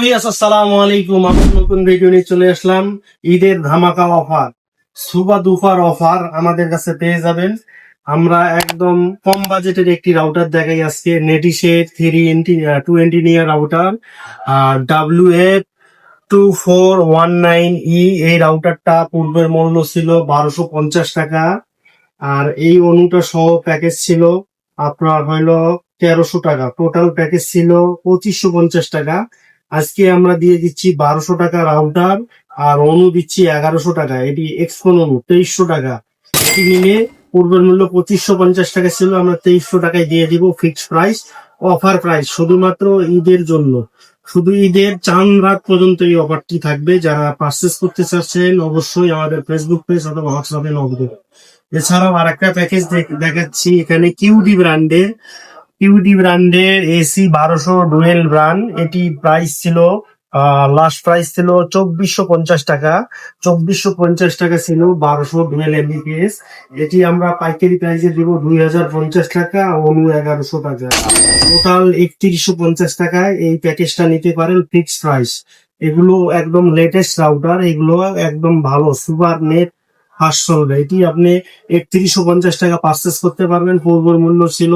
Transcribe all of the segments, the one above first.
Viewers, আসসালামু আলাইকুম। আমার নতুন ভিডিও নিয়ে চলে আসলাম। ঈদের ধামাকা অফার, সুপার দুপার অফার আমাদের কাছে পেয়ে যাবেন। আমরা একদম কম বাজেটের একটি রাউটার দেখাই আজকে, নেটিশের 320 রাউটার আর WF2419E। এই রাউটারটা পূর্বের মূল্য ছিল 1250 টাকা, আর এই অনুটা সহ প্যাকেজ ছিল আপনার হইলো 1300 টাকা। টোটাল প্যাকেজ ছিল 2550 টাকা। আজকে আমরা দিয়ে দিচ্ছি 1200 টাকা রাউটার, আর অনু দিচ্ছি 1100 টাকা। এটি এক্সপোন অনু 2300 টাকা। এটি নিলে পূর্বের মূল্য 2550 টাকা ছিল, আমরা 2300 টাকায় দিয়ে দিব। ফিক্সড প্রাইস, অফার প্রাইস, শুধুমাত্র ঈদের জন্য। শুধু ঈদের চাঁদ রাত পর্যন্ত এই অফারটি থাকবে। যারা পারচেস করতে চাচ্ছেন অবশ্যই আমাদের ফেসবুক পেজ অথবা হোয়াটসঅ্যাপে নক দেবেন। এছাড়াও আর একটা প্যাকেজ দেখাচ্ছি এখানে, কিউডি ব্র্যান্ডের এসি 1200 ডুয়েল ব্র্যান্ড। এটি প্রাইস ছিল, লাস্ট প্রাইস ছিল 2450 টাকা। 2450 টাকা ছিল 1200 ডুয়েল এমবিপিএস। এটি আমরা পাইকারি প্রাইসে দিব 2050 টাকা, অনু 1100 টাকা। টোটাল 3150 টাকায় এই প্যাকেজটা নিতে পারেন, ফিক্সড প্রাইস। এগুলো একদম লেটেস্ট রাউটার, এগুলো একদম ভালো সুপার নেট ফাস্ট চলবে। এটি আপনি 3150 টাকা পারচেস করতে পারবেন। পূর্বের মূল্য ছিল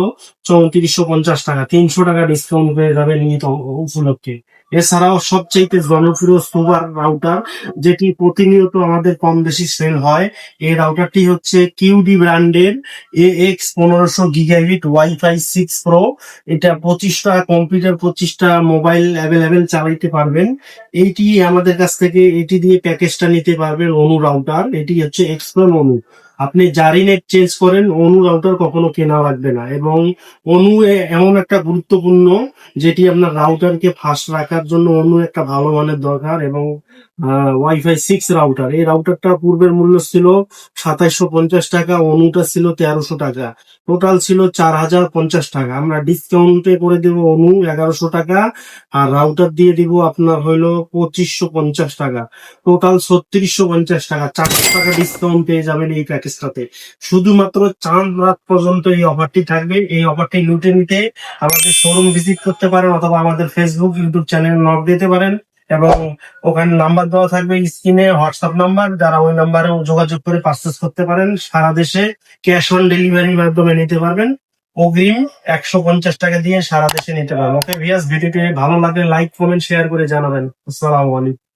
3450 টাকা, 300 টাকা ডিসকাউন্ট পেয়ে যাবেন ঈদ উপলক্ষে। এছাড়াও সবচেয়ে জনপ্রিয় সুপার রাউটার, যেটি প্রতিনিয়ত আমাদের কম বেশি সেল হয়, এই রাউটারটি হচ্ছে কিউডি ব্র্যান্ডের AX1500 গিগাবিট ওয়াইফাই 6 প্রো। এটা 25টা কম্পিউটার, 25টা মোবাইল অ্যাভেলেবেল চালাইতে পারবেন। এইটি আমাদের কাছ থেকে এটি দিয়ে প্যাকেজটা নিতে পারবেন, অনু রাউটার। এটি হচ্ছে এক্সপ্লোর অনু। আপনি জারি নেট চেঞ্জ করেন, অনু রাউটার কখনো কেনা লাগবে না। এবং অনু এমন একটা গুরুত্বপূর্ণ, যেটি আপনার রাউটারকে ফাস্ট রাখার জন্য অনু একটা ভালো মানের দরকার। এবং ওয়াইফাই 6 রাউটার, এই রাউটারটা পূর্বের মূল্য ছিল 2750 টাকা, অনুটা ছিল 1300 টাকা। টোটাল ছিল 4050 টাকা। আমরা ডিসকাউন্টে করে দেব অনু 1100 টাকা, আর রাউটার দিয়ে দিব আপনার হইলো 2550 টাকা। টোটাল 3650 টাকা। 400 টাকা ডিসকাউন্ট পেয়ে যাবেন এই প্যাকেজটাতে। শুধুমাত্র চাঁদ রাত পর্যন্ত এই অফারটি থাকবে। এই অফারটি লুটে নিতে আমাদের শোরুম ভিজিট করতে পারেন, অথবা আমাদের ফেসবুক ইউটিউব চ্যানেল নক দিতে পারেন। এবং ওখানে নাম্বার দেওয়া থাকবে স্ক্রিনে, হোয়াটসঅ্যাপ নাম্বার, যারা ওই নাম্বারে যোগাযোগ করে পারচেস করতে পারেন। সারা দেশে ক্যাশ অন ডেলিভারির মাধ্যমে নিতে পারবেন। অগ্রিম 150 টাকা দিয়ে সারা দেশে নিতে পারবেন। ওকে ভিউয়ার্স, ভিডিওটি ভালো লাগলে লাইক কমেন্ট শেয়ার করে জানাবেন। আসসালামু আলাইকুম।